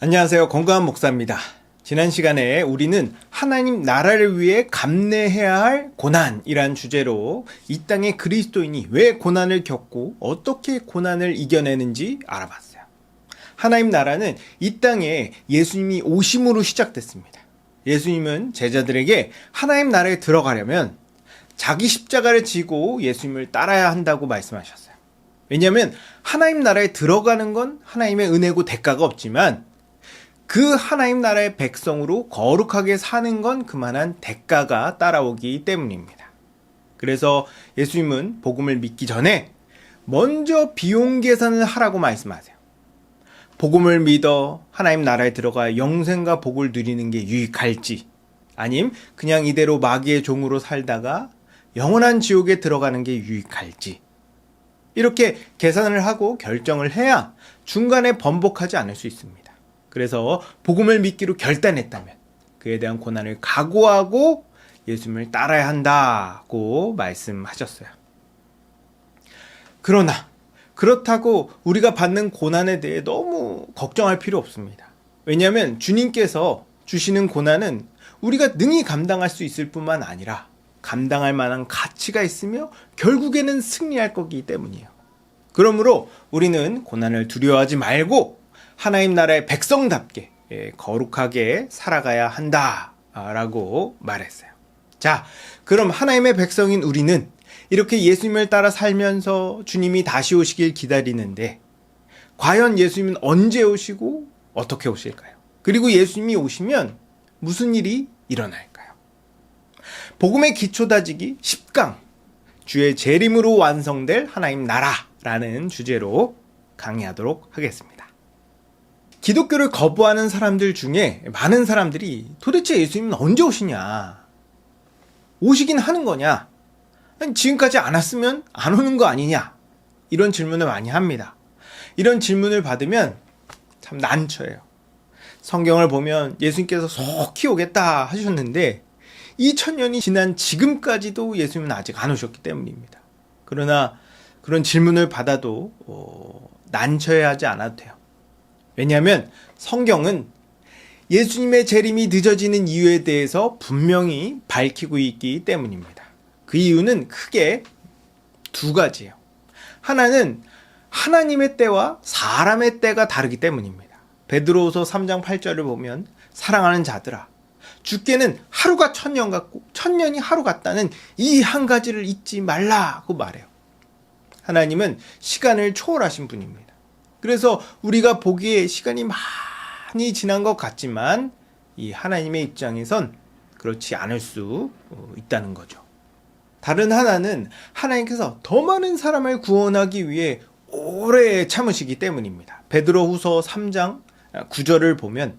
안녕하세요. 건강한 목사입니다. 지난 시간에 우리는 하나님 나라를 위해 감내해야 할 고난이란 주제로 이 땅의 그리스도인이 왜 고난을 겪고 어떻게 고난을 이겨내는지 알아봤어요. 하나님 나라는 이 땅에 예수님이 오심으로 시작됐습니다. 예수님은 제자들에게 하나님 나라에 들어가려면 자기 십자가를 지고 예수님을 따라야 한다고 말씀하셨어요. 왜냐하면 하나님 나라에 들어가는 건 하나님의 은혜고 대가가 없지만 그 하나님 나라의 백성으로 거룩하게 사는 건 그만한 대가가 따라오기 때문입니다. 그래서 예수님은 복음을 믿기 전에 먼저 비용 계산을 하라고 말씀하세요. 복음을 믿어 하나님 나라에 들어가 영생과 복을 누리는 게 유익할지, 아님 그냥 이대로 마귀의 종으로 살다가 영원한 지옥에 들어가는 게 유익할지, 이렇게 계산을 하고 결정을 해야 중간에 번복하지 않을 수 있습니다. 그래서 복음을 믿기로 결단했다면 그에 대한 고난을 각오하고 예수님을 따라야 한다고 말씀하셨어요. 그러나 그렇다고 우리가 받는 고난에 대해 너무 걱정할 필요 없습니다. 왜냐하면 주님께서 주시는 고난은 우리가 능히 감당할 수 있을 뿐만 아니라 감당할 만한 가치가 있으며 결국에는 승리할 거기 때문이에요. 그러므로 우리는 고난을 두려워하지 말고 하나님 나라의 백성답게 거룩하게 살아가야 한다라고 말했어요. 자, 그럼 하나님의 백성인 우리는 이렇게 예수님을 따라 살면서 주님이 다시 오시길 기다리는데 과연 예수님은 언제 오시고 어떻게 오실까요? 그리고 예수님이 오시면 무슨 일이 일어날까요? 복음의 기초 다지기 10강, 주의 재림으로 완성될 하나님 나라라는 주제로 강의하도록 하겠습니다. 기독교를 거부하는 사람들 중에 많은 사람들이 도대체 예수님은 언제 오시냐? 오시긴 하는 거냐? 아니, 지금까지 안 왔으면 안 오는 거 아니냐? 이런 질문을 많이 합니다. 이런 질문을 받으면 참 난처해요. 성경을 보면 예수님께서 속히 오겠다 하셨는데 2000년이 지난 지금까지도 예수님은 아직 안 오셨기 때문입니다. 그러나 그런 질문을 받아도 난처해하지 않아도 돼요. 왜냐하면 성경은 예수님의 재림이 늦어지는 이유에 대해서 분명히 밝히고 있기 때문입니다. 그 이유는 크게 두 가지예요. 하나는 하나님의 때와 사람의 때가 다르기 때문입니다. 베드로후서 3장 8절을 보면 사랑하는 자들아, 주께는 하루가 천년 같고 천년이 하루 같다는 이 한 가지를 잊지 말라고 말해요. 하나님은 시간을 초월하신 분입니다. 그래서 우리가 보기에 시간이 많이 지난 것 같지만 이 하나님의 입장에선 그렇지 않을 수 있다는 거죠. 다른 하나는 하나님께서 더 많은 사람을 구원하기 위해 오래 참으시기 때문입니다. 베드로후서 3장 9절을 보면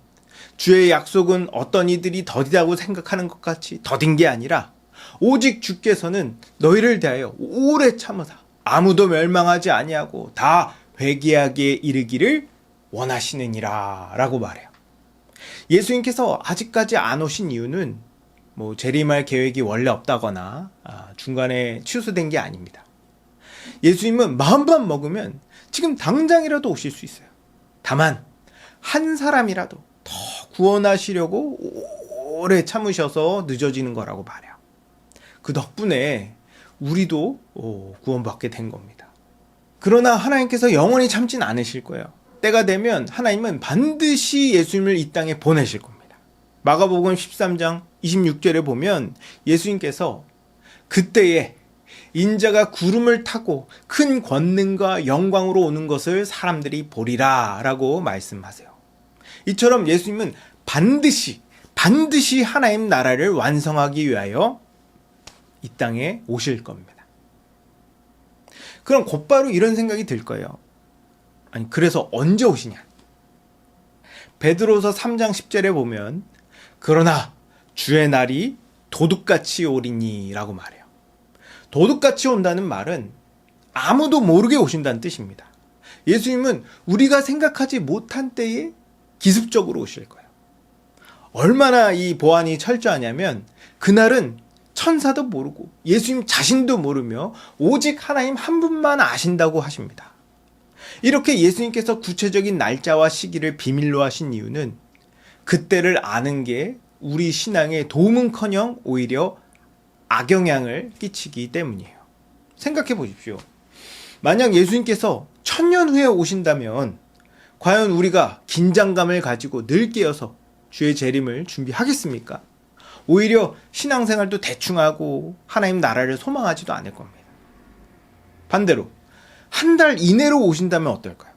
주의 약속은 어떤 이들이 더디다고 생각하는 것 같이 더딘 게 아니라 오직 주께서는 너희를 대하여 오래 참으사 아무도 멸망하지 아니하고 다 회개하기에 이르기를 원하시느니라 라고 말해요. 예수님께서 아직까지 안 오신 이유는 재림할 계획이 원래 없다거나 중간에 취소된 게 아닙니다. 예수님은 마음만 먹으면 지금 당장이라도 오실 수 있어요. 다만 한 사람이라도 더 구원하시려고 오래 참으셔서 늦어지는 거라고 말해요. 그 덕분에 우리도 구원받게 된 겁니다. 그러나 하나님께서 영원히 참진 않으실 거예요. 때가 되면 하나님은 반드시 예수님을 이 땅에 보내실 겁니다. 마가복음 13장 26절에 보면 예수님께서 그때에 인자가 구름을 타고 큰 권능과 영광으로 오는 것을 사람들이 보리라 라고 말씀하세요. 이처럼 예수님은 반드시 하나님 나라를 완성하기 위하여 이 땅에 오실 겁니다. 그럼 곧바로 이런 생각이 들 거예요. 아니, 그래서 언제 오시냐? 베드로서 3장 10절에 보면 그러나 주의 날이 도둑같이 오리니 라고 말해요. 도둑같이 온다는 말은 아무도 모르게 오신다는 뜻입니다. 예수님은 우리가 생각하지 못한 때에 기습적으로 오실 거예요. 얼마나 이 보안이 철저하냐면 그날은 천사도 모르고 예수님 자신도 모르며 오직 하나님 한 분만 아신다고 하십니다. 이렇게 예수님께서 구체적인 날짜와 시기를 비밀로 하신 이유는 그때를 아는 게 우리 신앙에 도움은커녕 오히려 악영향을 끼치기 때문이에요. 생각해 보십시오. 만약 예수님께서 1000년 후에 오신다면 과연 우리가 긴장감을 가지고 늘 깨어서 주의 재림을 준비하겠습니까? 오히려 신앙생활도 대충 하고 하나님 나라를 소망하지도 않을 겁니다. 반대로 한 달 이내로 오신다면 어떨까요?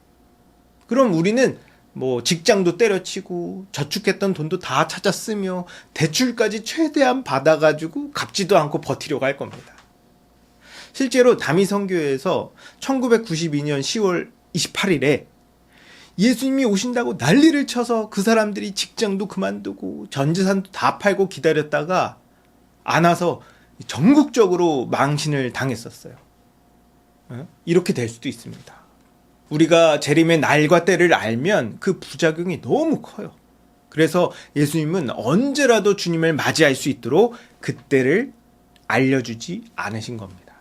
그럼 우리는 직장도 때려치고 저축했던 돈도 다 찾아 쓰며 대출까지 최대한 받아가지고 갚지도 않고 버티려고 할 겁니다. 실제로 다미선교회에서 1992년 10월 28일에 예수님이 오신다고 난리를 쳐서 그 사람들이 직장도 그만두고 전 재산도 다 팔고 기다렸다가 안 와서 전국적으로 망신을 당했었어요. 이렇게 될 수도 있습니다. 우리가 재림의 날과 때를 알면 그 부작용이 너무 커요. 그래서 예수님은 언제라도 주님을 맞이할 수 있도록 그때를 알려주지 않으신 겁니다.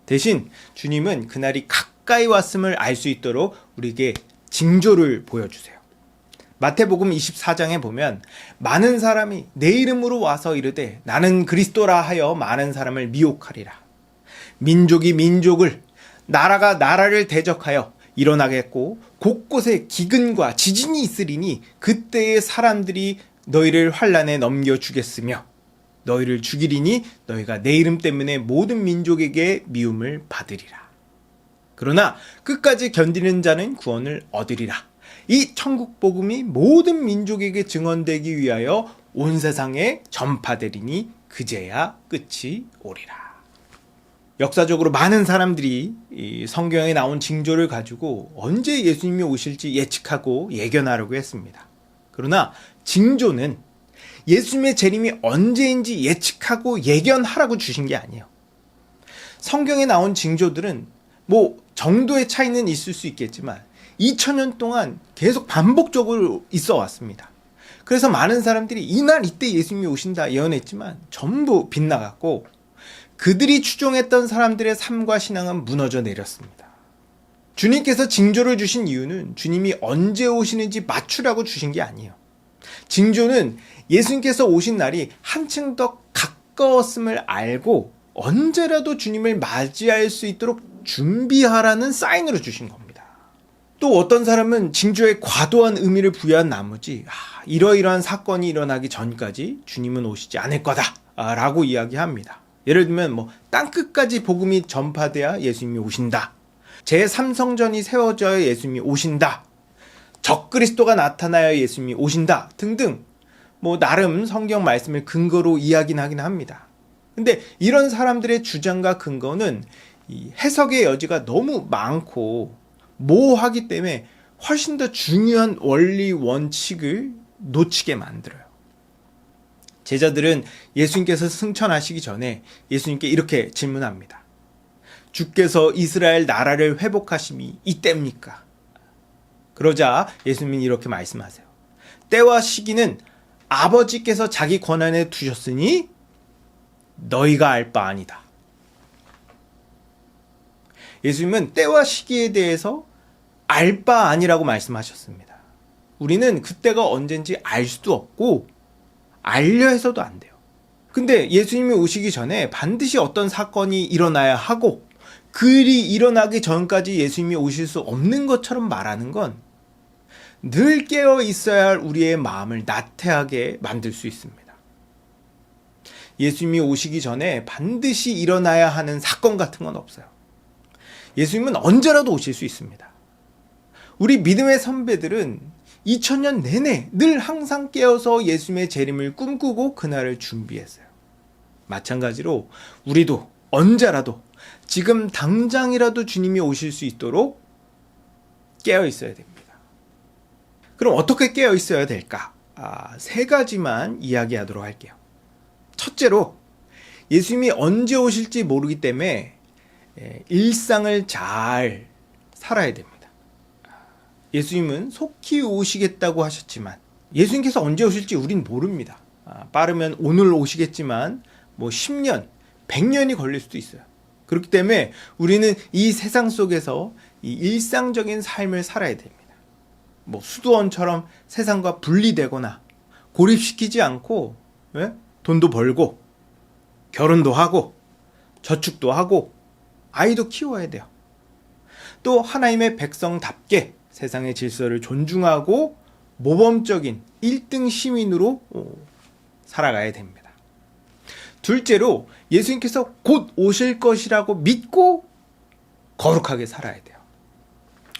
대신 주님은 그날이 가까이 왔음을 알 수 있도록 우리에게 징조를 보여주세요. 마태복음 24장에 보면 많은 사람이 내 이름으로 와서 이르되 나는 그리스도라 하여 많은 사람을 미혹하리라. 민족이 민족을 나라가 나라를 대적하여 일어나겠고 곳곳에 기근과 지진이 있으리니 그때의 사람들이 너희를 환난에 넘겨주겠으며 너희를 죽이리니 너희가 내 이름 때문에 모든 민족에게 미움을 받으리라. 그러나 끝까지 견디는 자는 구원을 얻으리라. 이 천국 복음이 모든 민족에게 증언되기 위하여 온 세상에 전파되리니 그제야 끝이 오리라. 역사적으로 많은 사람들이 이 성경에 나온 징조를 가지고 언제 예수님이 오실지 예측하고 예견하려고 했습니다. 그러나 징조는 예수님의 재림이 언제인지 예측하고 예견하라고 주신 게 아니에요. 성경에 나온 징조들은 정도의 차이는 있을 수 있겠지만 2000년 동안 계속 반복적으로 있어 왔습니다. 그래서 많은 사람들이 이날 이때 예수님이 오신다 예언했지만 전부 빗나갔고 그들이 추종했던 사람들의 삶과 신앙은 무너져 내렸습니다. 주님께서 징조를 주신 이유는 주님이 언제 오시는지 맞추라고 주신 게 아니에요. 징조는 예수님께서 오신 날이 한층 더 가까웠음을 알고 언제라도 주님을 맞이할 수 있도록 준비하라는 사인으로 주신 겁니다. 또 어떤 사람은 징조에 과도한 의미를 부여한 나머지 이러이러한 사건이 일어나기 전까지 주님은 오시지 않을 거다 라고 이야기합니다. 예를 들면 땅끝까지 복음이 전파돼야 예수님이 오신다. 제3성전이 세워져야 예수님이 오신다. 적그리스도가 나타나야 예수님이 오신다. 등등 나름 성경 말씀을 근거로 이야기는 하긴 합니다. 근데 이런 사람들의 주장과 근거는 이 해석의 여지가 너무 많고 모호하기 때문에 훨씬 더 중요한 원리 원칙을 놓치게 만들어요. 제자들은 예수님께서 승천하시기 전에 예수님께 이렇게 질문합니다. 주께서 이스라엘 나라를 회복하심이 이때입니까? 그러자 예수님은 이렇게 말씀하세요. 때와 시기는 아버지께서 자기 권한에 두셨으니 너희가 알 바 아니다. 예수님은 때와 시기에 대해서 알 바 아니라고 말씀하셨습니다. 우리는 그때가 언젠지 알 수도 없고 알려 해서도 안 돼요. 근데 예수님이 오시기 전에 반드시 어떤 사건이 일어나야 하고 그 일이 일어나기 전까지 예수님이 오실 수 없는 것처럼 말하는 건 늘 깨어 있어야 할 우리의 마음을 나태하게 만들 수 있습니다. 예수님이 오시기 전에 반드시 일어나야 하는 사건 같은 건 없어요. 예수님은 언제라도 오실 수 있습니다. 우리 믿음의 선배들은 2000년 내내 늘 항상 깨어서 예수님의 재림을 꿈꾸고 그날을 준비했어요. 마찬가지로 우리도 언제라도 지금 당장이라도 주님이 오실 수 있도록 깨어 있어야 됩니다. 그럼 어떻게 깨어 있어야 될까? 3가지만 이야기하도록 할게요. 첫째로 예수님이 언제 오실지 모르기 때문에 일상을 잘 살아야 됩니다. 예수님은 속히 오시겠다고 하셨지만 예수님께서 언제 오실지 우린 모릅니다. 빠르면 오늘 오시겠지만 10년, 100년이 걸릴 수도 있어요. 그렇기 때문에 우리는 이 세상 속에서 이 일상적인 삶을 살아야 됩니다. 뭐 수도원처럼 세상과 분리되거나 고립시키지 않고 돈도 벌고 결혼도 하고 저축도 하고 아이도 키워야 돼요. 또 하나님의 백성답게 세상의 질서를 존중하고 모범적인 1등 시민으로 살아가야 됩니다. 둘째로 예수님께서 곧 오실 것이라고 믿고 거룩하게 살아야 돼요.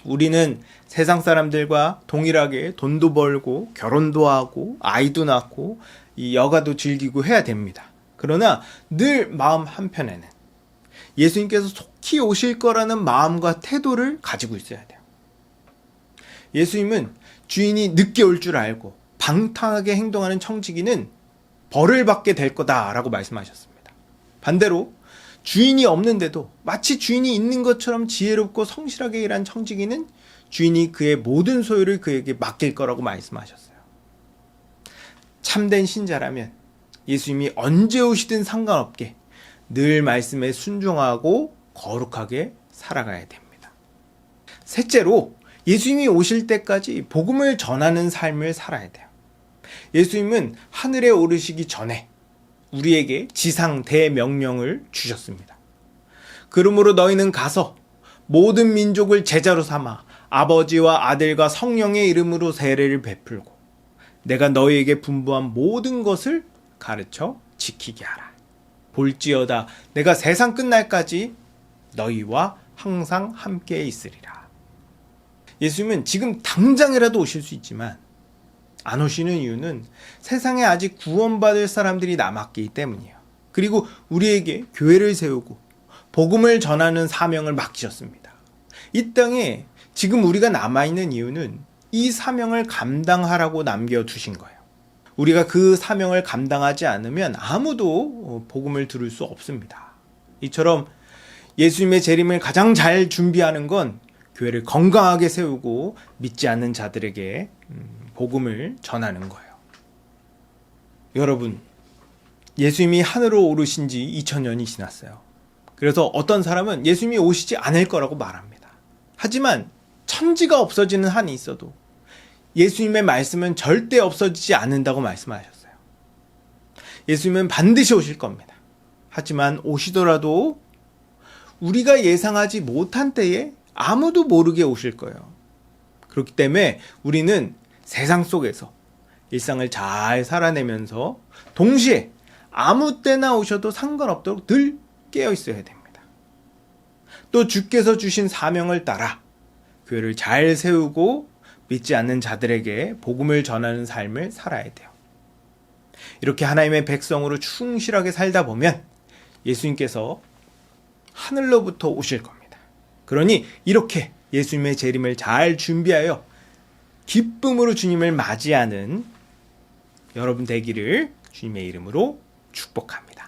우리는 세상 사람들과 동일하게 돈도 벌고 결혼도 하고 아이도 낳고 이 여가도 즐기고 해야 됩니다. 그러나 늘 마음 한편에는 예수님께서 속히 오실 거라는 마음과 태도를 가지고 있어야 돼요. 예수님은 주인이 늦게 올 줄 알고 방탕하게 행동하는 청지기는 벌을 받게 될 거다라고 말씀하셨습니다. 반대로 주인이 없는데도 마치 주인이 있는 것처럼 지혜롭고 성실하게 일한 청지기는 주인이 그의 모든 소유를 그에게 맡길 거라고 말씀하셨어요. 참된 신자라면 예수님이 언제 오시든 상관없게 늘 말씀에 순종하고 거룩하게 살아가야 됩니다. 셋째로 예수님이 오실 때까지 복음을 전하는 삶을 살아야 돼요. 예수님은 하늘에 오르시기 전에 우리에게 지상 대명령을 주셨습니다. 그러므로 너희는 가서 모든 민족을 제자로 삼아 아버지와 아들과 성령의 이름으로 세례를 베풀고 내가 너희에게 분부한 모든 것을 가르쳐 지키게 하라. 볼지어다 내가 세상 끝날까지 너희와 항상 함께 있으리라. 예수님은 지금 당장이라도 오실 수 있지만 안 오시는 이유는 세상에 아직 구원받을 사람들이 남았기 때문이에요. 그리고 우리에게 교회를 세우고 복음을 전하는 사명을 맡기셨습니다. 이 땅에 지금 우리가 남아있는 이유는 이 사명을 감당하라고 남겨두신 거예요. 우리가 그 사명을 감당하지 않으면 아무도 복음을 들을 수 없습니다. 이처럼 예수님의 재림을 가장 잘 준비하는 건 교회를 건강하게 세우고 믿지 않는 자들에게 복음을 전하는 거예요. 여러분, 예수님이 하늘로 오르신 지 2000년이 지났어요. 그래서 어떤 사람은 예수님이 오시지 않을 거라고 말합니다. 하지만 천지가 없어지는 한이 있어도 예수님의 말씀은 절대 없어지지 않는다고 말씀하셨어요. 예수님은 반드시 오실 겁니다. 하지만 오시더라도 우리가 예상하지 못한 때에 아무도 모르게 오실 거예요. 그렇기 때문에 우리는 세상 속에서 일상을 잘 살아내면서 동시에 아무 때나 오셔도 상관없도록 늘 깨어 있어야 됩니다. 또 주께서 주신 사명을 따라 교회를 잘 세우고 믿지 않는 자들에게 복음을 전하는 삶을 살아야 돼요. 이렇게 하나님의 백성으로 충실하게 살다 보면 예수님께서 하늘로부터 오실 겁니다. 그러니 이렇게 예수님의 재림을 잘 준비하여 기쁨으로 주님을 맞이하는 여러분 되기를 주님의 이름으로 축복합니다.